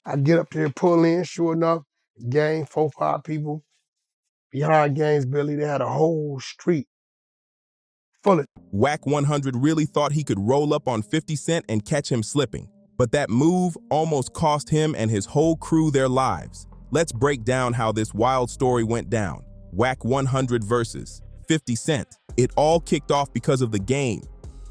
I get up there, pull in, sure enough, gang, 4, 5 people behind Gang's Billy. They had a whole street full of. Wack 100 really thought he could roll up on 50 Cent and catch him slipping. But that move almost cost him and his whole crew their lives. Let's break down how this wild story went down. Wack 100 versus 50 Cent. It all kicked off because of the Game.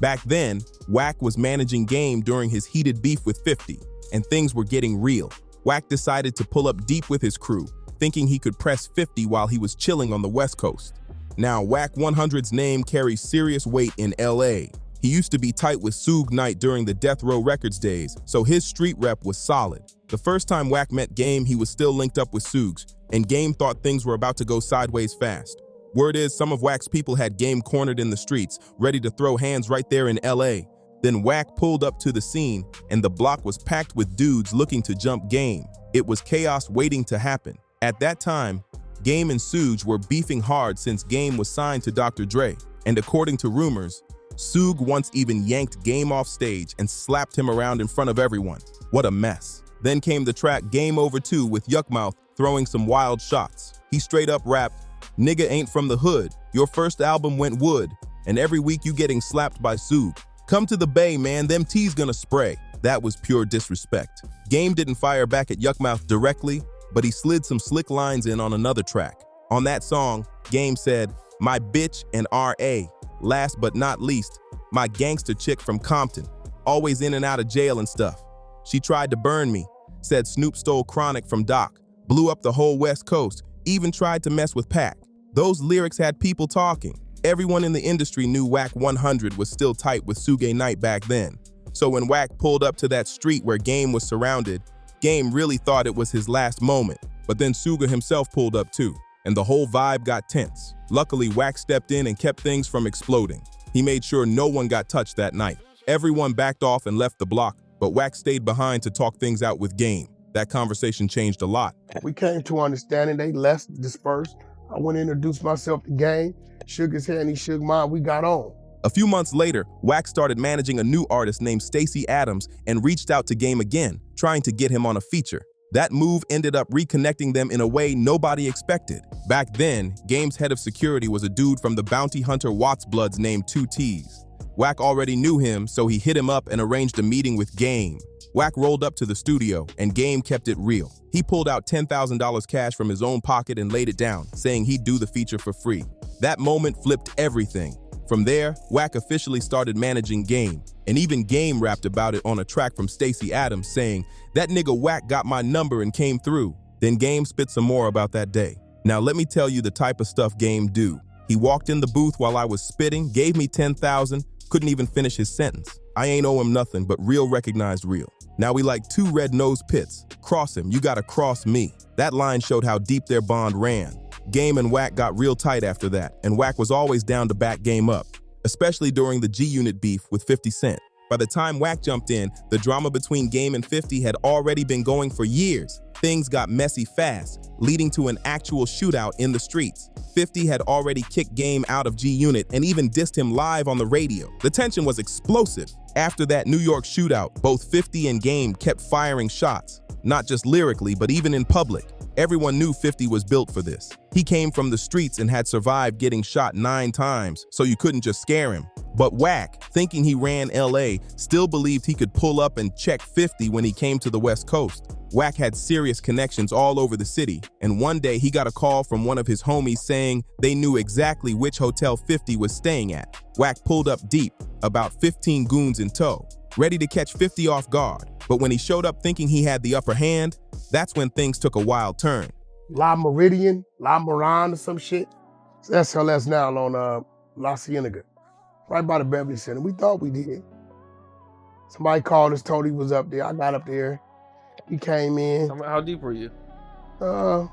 Back then, Wack was managing Game during his heated beef with 50, and things were getting real. Wack decided to pull up deep with his crew, thinking he could press 50 while he was chilling on the West Coast. Now, Wack 100's name carries serious weight in LA. He used to be tight with Suge Knight during the Death Row Records days, so his street rep was solid. The first time Wack met Game, he was still linked up with Suge's, and Game thought things were about to go sideways fast. Word is some of Wack's people had Game cornered in the streets, ready to throw hands right there in LA. Then Wack pulled up to the scene, and the block was packed with dudes looking to jump Game. It was chaos waiting to happen. At that time, Game and Suge were beefing hard since Game was signed to Dr. Dre, and according to rumors, Suge once even yanked Game off stage and slapped him around in front of everyone. What a mess. Then came the track Game Over 2 with Yuckmouth throwing some wild shots. He straight up rapped, "Nigga ain't from the hood, your first album went wood, and every week you getting slapped by Suge. Come to the Bay, man, them T's gonna spray." That was pure disrespect. Game didn't fire back at Yuckmouth directly, but he slid some slick lines in on another track. On that song, Game said, "My bitch and R.A. Last but not least, my gangster chick from Compton, always in and out of jail and stuff. She tried to burn me," said Snoop stole Chronic from Doc, blew up the whole West Coast, even tried to mess with Pac. Those lyrics had people talking. Everyone in the industry knew Wack 100 was still tight with Suge Knight back then. So when Wack pulled up to that street where Game was surrounded, Game really thought it was his last moment. But then Suge himself pulled up too, and the whole vibe got tense. Luckily, Wack stepped in and kept things from exploding. He made sure no one got touched that night. Everyone backed off and left the block, but Wack stayed behind to talk things out with Game. That conversation changed a lot. We came to understanding. They left, dispersed. I went and introduced myself to Game, shook his hand, he shook mine, we got on. A few months later, Wack started managing a new artist named Stacey Adams and reached out to Game again, trying to get him on a feature. That move ended up reconnecting them in a way nobody expected. Back then, Game's head of security was a dude from the bounty hunter Watts Bloods named 2 T's. Wack already knew him, so he hit him up and arranged a meeting with Game. Wack rolled up to the studio, and Game kept it real. He pulled out $10,000 cash from his own pocket and laid it down, saying he'd do the feature for free. That moment flipped everything. From there, Wack officially started managing Game, and even Game rapped about it on a track from Stacey Adams saying, "That nigga Wack got my number and came through." Then Game spit some more about that day. Now let me tell you the type of stuff Game do. He walked in the booth while I was spitting, gave me 10,000, couldn't even finish his sentence. I ain't owe him nothing, but real recognized real. Now we like 2 red-nosed pits. Cross him, you gotta cross me. That line showed how deep their bond ran. Game and Wack got real tight after that, and Wack was always down to back Game up, especially during the G-Unit beef with 50 Cent. By the time Wack jumped in, the drama between Game and 50 had already been going for years. Things got messy fast, leading to an actual shootout in the streets. 50 had already kicked Game out of G-Unit and even dissed him live on the radio. The tension was explosive. After that New York shootout, both 50 and Game kept firing shots, not just lyrically, but even in public. Everyone knew 50 was built for this. He came from the streets and had survived getting shot 9 times, so you couldn't just scare him. But Wack, thinking he ran LA, still believed he could pull up and check 50 when he came to the West Coast. Wack had serious connections all over the city, and one day he got a call from one of his homies saying they knew exactly which hotel 50 was staying at. Wack pulled up deep, about 15 goons in tow, ready to catch 50 off guard. But when he showed up thinking he had the upper hand, that's when things took a wild turn. La Meridian, La Moran or some shit. It's SLS now on La Cienega, right by the Beverly Center. We thought we did. Somebody called us, told he was up there. I got up there. He came in. How deep were you? About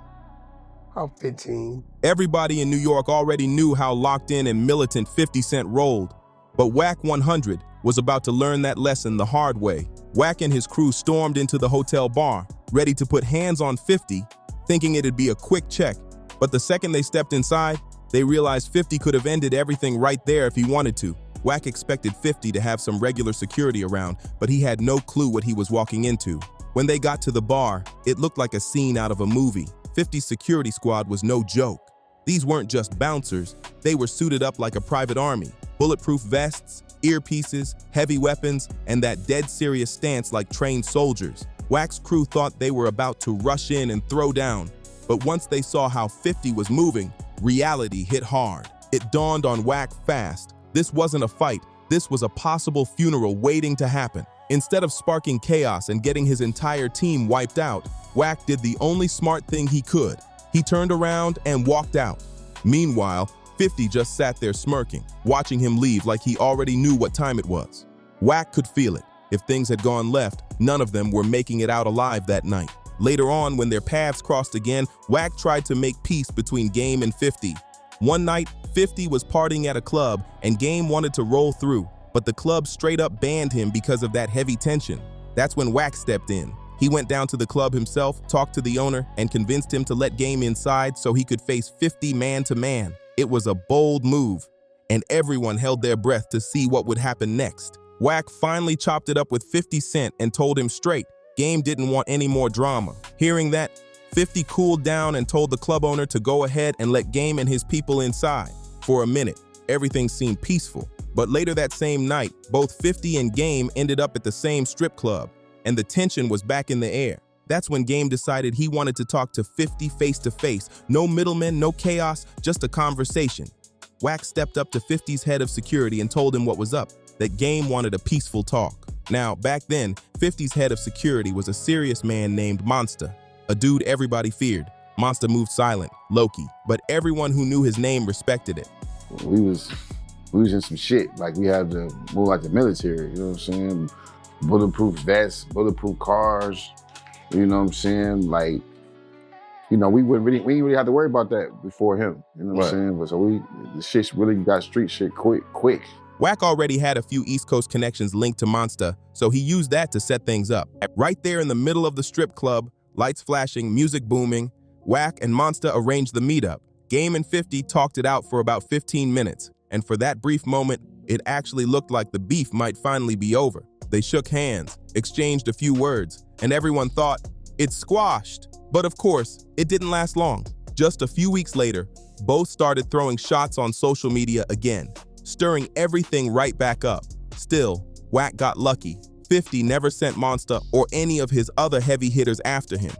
15. Everybody in New York already knew how locked in and militant 50 Cent rolled. But Wack 100 was about to learn that lesson the hard way. Wack and his crew stormed into the hotel bar, ready to put hands on 50, thinking it'd be a quick check. But the second they stepped inside, they realized 50 could have ended everything right there if he wanted to. Wack expected 50 to have some regular security around, but he had no clue what he was walking into. When they got to the bar, it looked like a scene out of a movie. 50's security squad was no joke. These weren't just bouncers, they were suited up like a private army. Bulletproof vests, earpieces, heavy weapons, and that dead serious stance like trained soldiers. Wack's crew thought they were about to rush in and throw down, but once they saw how 50 was moving, reality hit hard. It dawned on Wack fast. This wasn't a fight, this was a possible funeral waiting to happen. Instead of sparking chaos and getting his entire team wiped out, Wack did the only smart thing he could. He turned around and walked out. Meanwhile, 50 just sat there smirking, watching him leave like he already knew what time it was. Wack could feel it. If things had gone left, none of them were making it out alive that night. Later on, when their paths crossed again, Wack tried to make peace between Game and 50. One night, 50 was partying at a club and Game wanted to roll through, but the club straight up banned him because of that heavy tension. That's when Wack stepped in. He went down to the club himself, talked to the owner, and convinced him to let Game inside so he could face 50 man-to-man. It was a bold move, and everyone held their breath to see what would happen next. Wack finally chopped it up with 50 Cent and told him straight, Game didn't want any more drama. Hearing that, 50 cooled down and told the club owner to go ahead and let Game and his people inside. For a minute, everything seemed peaceful, but later that same night, both 50 and Game ended up at the same strip club, and the tension was back in the air. That's when Game decided he wanted to talk to 50 face-to-face. No middlemen, no chaos, just a conversation. Wack stepped up to 50's head of security and told him what was up, that Game wanted a peaceful talk. Now, back then, 50's head of security was a serious man named Monster, a dude everybody feared. Monster moved silent, low-key, but everyone who knew his name respected it. We was in some shit, like we had to move like the military, you know what I'm saying? Bulletproof vests, bulletproof cars, you know what I'm saying? Like, you know, we didn't really have to worry about that before him, you know what I'm saying? But so the shit really got street shit quick. Wack already had a few East Coast connections linked to Monster, so he used that to set things up. Right there in the middle of the strip club, lights flashing, music booming, Wack and Monster arranged the meetup. Game and 50 talked it out for about 15 minutes, and for that brief moment, it actually looked like the beef might finally be over. They shook hands, exchanged a few words, and everyone thought, it's squashed. But of course, it didn't last long. Just a few weeks later, both started throwing shots on social media again, stirring everything right back up. Still, Wack got lucky. 50 never sent Monster or any of his other heavy hitters after him.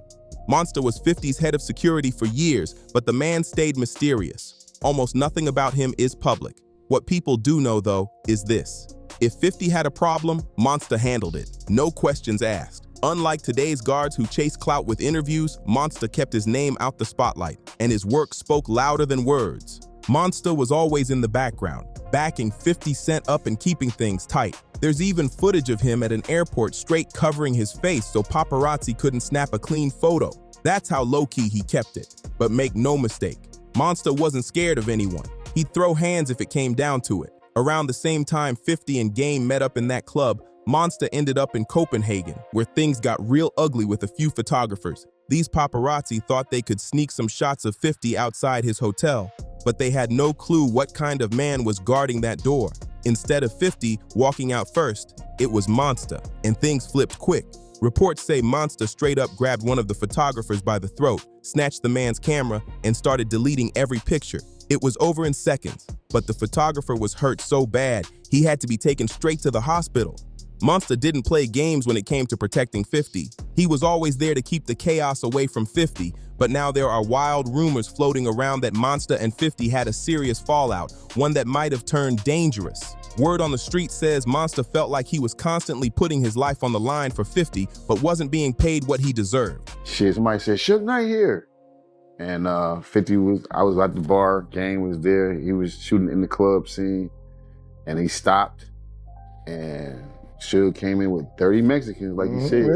Monster was 50's head of security for years, but the man stayed mysterious. Almost nothing about him is public. What people do know, though, is this. If 50 had a problem, Monster handled it. No questions asked. Unlike today's guards who chase clout with interviews, Monster kept his name out the spotlight, and his work spoke louder than words. Monster was always in the background, backing 50 Cent up and keeping things tight. There's even footage of him at an airport straight covering his face so paparazzi couldn't snap a clean photo. That's how low-key he kept it. But make no mistake, Monster wasn't scared of anyone. He'd throw hands if it came down to it. Around the same time 50 and Game met up in that club, Monster ended up in Copenhagen, where things got real ugly with a few photographers. These paparazzi thought they could sneak some shots of 50 outside his hotel, but they had no clue what kind of man was guarding that door. Instead of 50 walking out first, it was Monster, and things flipped quick. Reports say Monster straight up grabbed one of the photographers by the throat, snatched the man's camera, and started deleting every picture. It was over in seconds, but the photographer was hurt so bad, he had to be taken straight to the hospital. Monster didn't play games when it came to protecting 50. He was always there to keep the chaos away from 50, but now there are wild rumors floating around that Monster and 50 had a serious fallout, one that might have turned dangerous. Word on the street says Monster felt like he was constantly putting his life on the line for 50, but wasn't being paid what he deserved. Shit, somebody said, Suge Knight here. And 50 I was at the bar, Game was there, he was shooting in the club scene, and he stopped, and Suge came in with 30 Mexicans, like you said,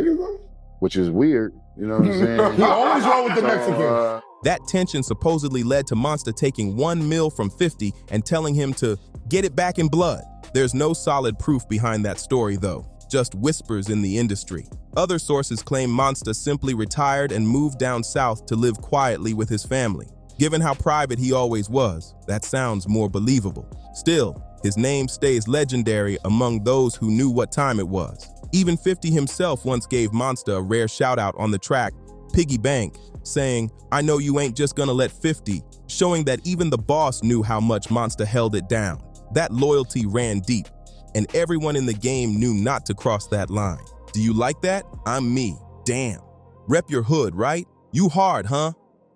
which is weird, you know what I'm saying? He always wrong with the Mexicans. That tension supposedly led to Monster taking $1 million from 50 and telling him to get it back in blood. There's no solid proof behind that story, though, just whispers in the industry. Other sources claim Monster simply retired and moved down south to live quietly with his family. Given how private he always was, that sounds more believable. Still, his name stays legendary among those who knew what time it was. Even 50 himself once gave Monster a rare shout-out on the track Piggy Bank, saying, "I know you ain't just gonna let 50, showing that even the boss knew how much Monster held it down. That loyalty ran deep, and everyone in the game knew not to cross that line. Do you like that? I'm me. Damn. Rep your hood, right? You hard, huh?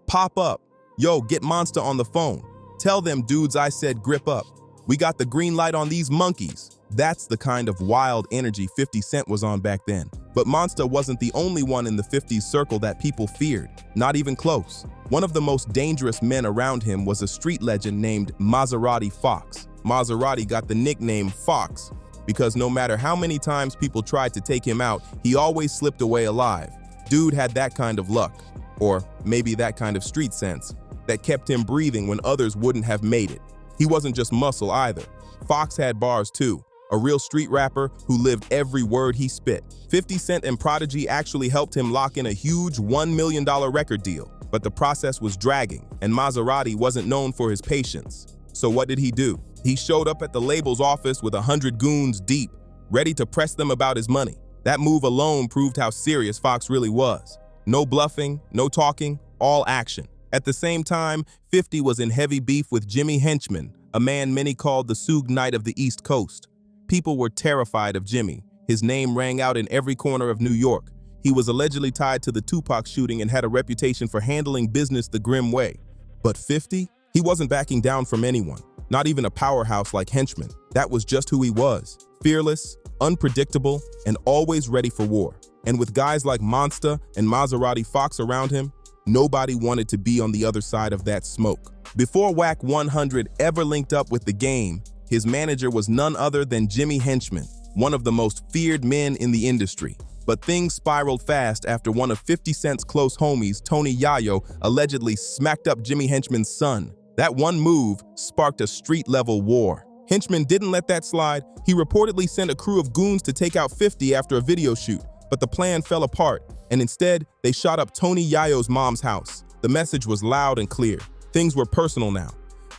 Pop up. Yo, get Monster on the phone. Tell them dudes I said grip up. We got the green light on these monkeys." That's the kind of wild energy 50 Cent was on back then. But Monster wasn't the only one in the 50s circle that people feared, not even close. One of the most dangerous men around him was a street legend named Mazaradi Fox. Maserati got the nickname Fox because no matter how many times people tried to take him out, he always slipped away alive. Dude had that kind of luck, or maybe that kind of street sense, that kept him breathing when others wouldn't have made it. He wasn't just muscle either. Fox had bars too. A real street rapper who lived every word he spit. 50 Cent and Prodigy actually helped him lock in a huge $1 million record deal, but the process was dragging, and Maserati wasn't known for his patience. So what did he do? He showed up at the label's office with 100 goons deep, ready to press them about his money. That move alone proved how serious Fox really was. No bluffing, no talking, all action. At the same time, 50 was in heavy beef with Jimmy Henchman, a man many called the Suge Knight of the East Coast. People were terrified of Jimmy. His name rang out in every corner of New York. He was allegedly tied to the Tupac shooting and had a reputation for handling business the grim way. But 50? He wasn't backing down from anyone, not even a powerhouse like Henchman. That was just who he was. Fearless, unpredictable, and always ready for war. And with guys like Monster and Maserati Fox around him, nobody wanted to be on the other side of that smoke. Before Wack 100 ever linked up with the game, his manager was none other than Jimmy Henchman, one of the most feared men in the industry. But things spiraled fast after one of 50 Cent's close homies, Tony Yayo, allegedly smacked up Jimmy Henchman's son. That one move sparked a street-level war. Henchman didn't let that slide. He reportedly sent a crew of goons to take out 50 after a video shoot, but the plan fell apart, and instead, they shot up Tony Yayo's mom's house. The message was loud and clear. Things were personal now.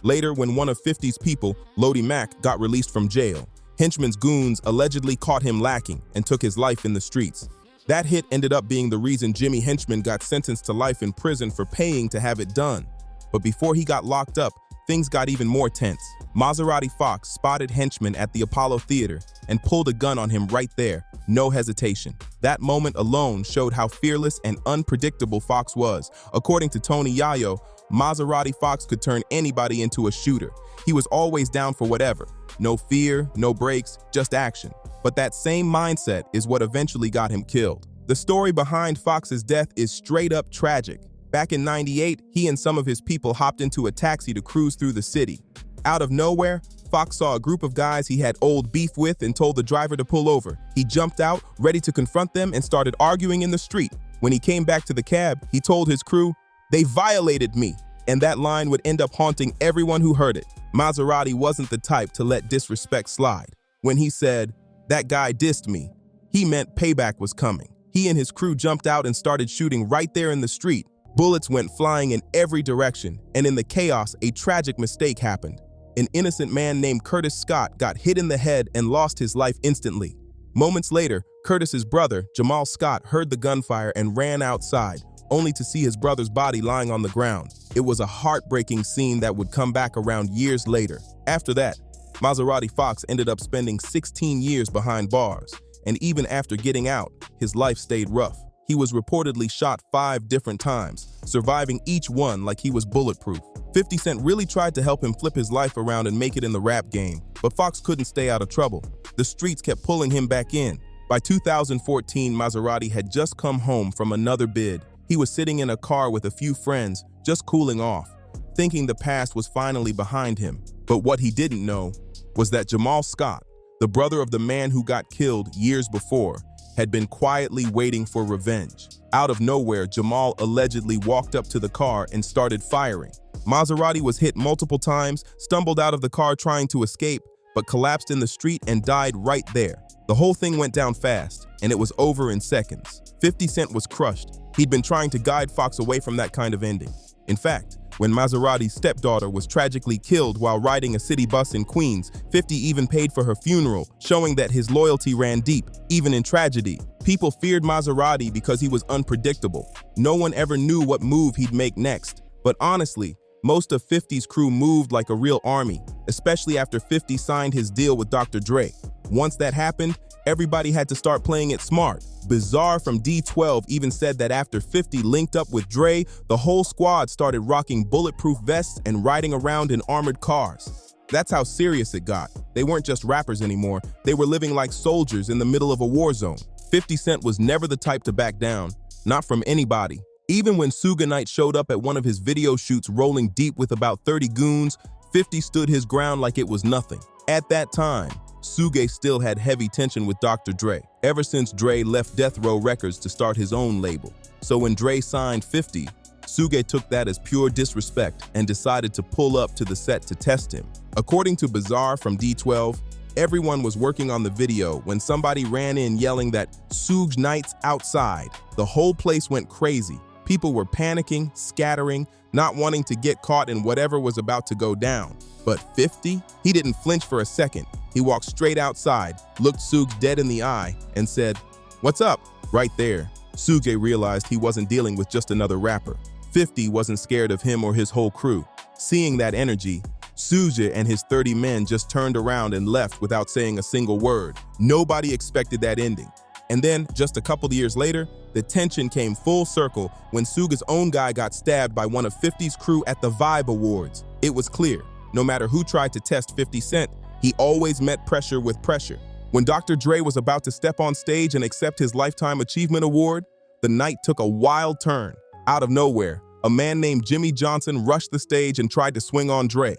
Later, when one of 50's people, Lodi Mack, got released from jail, Henchman's goons allegedly caught him lacking and took his life in the streets. That hit ended up being the reason Jimmy Henchman got sentenced to life in prison for paying to have it done. But before he got locked up, things got even more tense. Maserati Fox spotted Henchman at the Apollo Theater and pulled a gun on him right there, no hesitation. That moment alone showed how fearless and unpredictable Fox was. According to Tony Yayo, Maserati Fox could turn anybody into a shooter. He was always down for whatever. No fear, no breaks, just action. But that same mindset is what eventually got him killed. The story behind Fox's death is straight up tragic. Back in '98, he and some of his people hopped into a taxi to cruise through the city. Out of nowhere, Fox saw a group of guys he had old beef with and told the driver to pull over. He jumped out, ready to confront them, and started arguing in the street. When he came back to the cab, he told his crew, "They violated me," and that line would end up haunting everyone who heard it. Maserati wasn't the type to let disrespect slide. When he said, "That guy dissed me," he meant payback was coming. He and his crew jumped out and started shooting right there in the street. Bullets went flying in every direction, and in the chaos, a tragic mistake happened. An innocent man named Curtis Scott got hit in the head and lost his life instantly. Moments later, Curtis's brother, Jamal Scott, heard the gunfire and ran outside, only to see his brother's body lying on the ground. It was a heartbreaking scene that would come back around years later. After that, Maserati Fox ended up spending 16 years behind bars, and even after getting out, his life stayed rough. He was reportedly shot 5 different times, surviving each one like he was bulletproof. 50 Cent really tried to help him flip his life around and make it in the rap game, but Fox couldn't stay out of trouble. The streets kept pulling him back in. By 2014, Maserati had just come home from another bid. He was sitting in a car with a few friends, just cooling off, thinking the past was finally behind him. But what he didn't know was that Jamal Scott, the brother of the man who got killed years before, had been quietly waiting for revenge. Out of nowhere, Jamal allegedly walked up to the car and started firing. Maserati was hit multiple times, stumbled out of the car trying to escape, but collapsed in the street and died right there. The whole thing went down fast, and it was over in seconds. 50 Cent was crushed. He'd been trying to guide Fox away from that kind of ending. In fact, When Maserati's stepdaughter was tragically killed while riding a city bus in Queens, 50 even paid for her funeral, showing that his loyalty ran deep, even in tragedy. People feared Maserati because he was unpredictable. No one ever knew what move he'd make next. But honestly, most of 50's crew moved like a real army, especially after 50 signed his deal with Dr. Dre. Once that happened, everybody had to start playing it smart. Bizarre from D12 even said that after 50 linked up with Dre, the whole squad started rocking bulletproof vests and riding around in armored cars. That's how serious it got. They weren't just rappers anymore, they were living like soldiers in the middle of a war zone. 50 Cent was never the type to back down, not from anybody. Even when Suge Knight showed up at one of his video shoots rolling deep with about 30 goons, 50 stood his ground like it was nothing. At that time, Suge still had heavy tension with Dr. Dre, ever since Dre left Death Row Records to start his own label. So when Dre signed 50, Suge took that as pure disrespect and decided to pull up to the set to test him. According to Bizarre from D12, everyone was working on the video when somebody ran in yelling that Suge Knight's outside. The whole place went crazy. People were panicking, scattering, not wanting to get caught in whatever was about to go down. But 50? He didn't flinch for a second. He walked straight outside, looked Suge dead in the eye, and said, "What's up?" Right there, Suge realized he wasn't dealing with just another rapper. 50 wasn't scared of him or his whole crew. Seeing that energy, Suge and his 30 men just turned around and left without saying a single word. Nobody expected that ending. And then, just a couple of years later, the tension came full circle when Suge's own guy got stabbed by one of 50's crew at the Vibe Awards. It was clear, no matter who tried to test 50 Cent, he always met pressure with pressure. When Dr. Dre was about to step on stage and accept his Lifetime Achievement Award, the night took a wild turn. Out of nowhere, a man named Jimmy Johnson rushed the stage and tried to swing on Dre.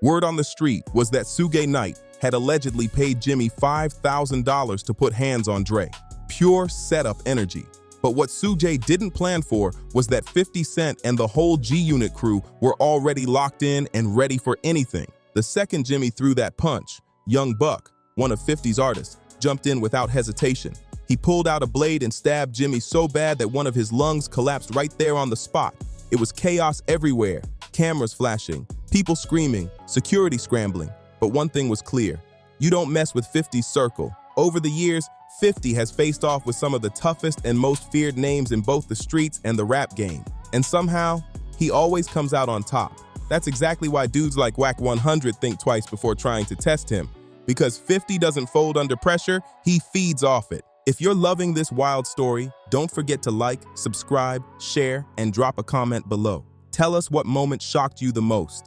Word on the street was that Suge Knight had allegedly paid Jimmy $5,000 to put hands on Dre. Pure setup energy. But what Suge didn't plan for was that 50 Cent and the whole G-Unit crew were already locked in and ready for anything. The second Jimmy threw that punch, Young Buck, one of 50's artists, jumped in without hesitation. He pulled out a blade and stabbed Jimmy so bad that one of his lungs collapsed right there on the spot. It was chaos everywhere, cameras flashing, people screaming, security scrambling. But one thing was clear: you don't mess with 50's circle. Over the years, 50 has faced off with some of the toughest and most feared names in both the streets and the rap game. And somehow, he always comes out on top. That's exactly why dudes like Wack 100 think twice before trying to test him. Because 50 doesn't fold under pressure, he feeds off it. If you're loving this wild story, don't forget to like, subscribe, share, and drop a comment below. Tell us what moment shocked you the most.